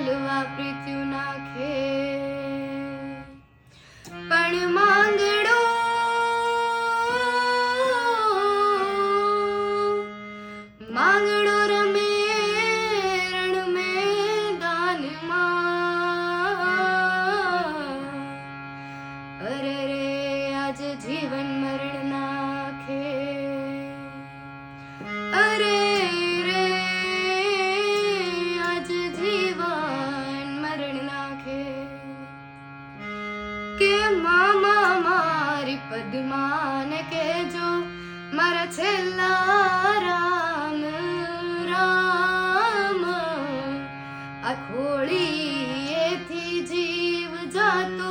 મેલવા પ્રીત્યું નાખે પણ માંગડો માંગડો રમે રણ મેદાનમાં અરે રે આજ જીવન મરણ નાખે અરે રે આજ જીવન મરણ નાખે કે મામા મારી પદ્માને કહેજો મારા છેલ્લા રામ રામ આ ખોળીએથી જીવ જાતો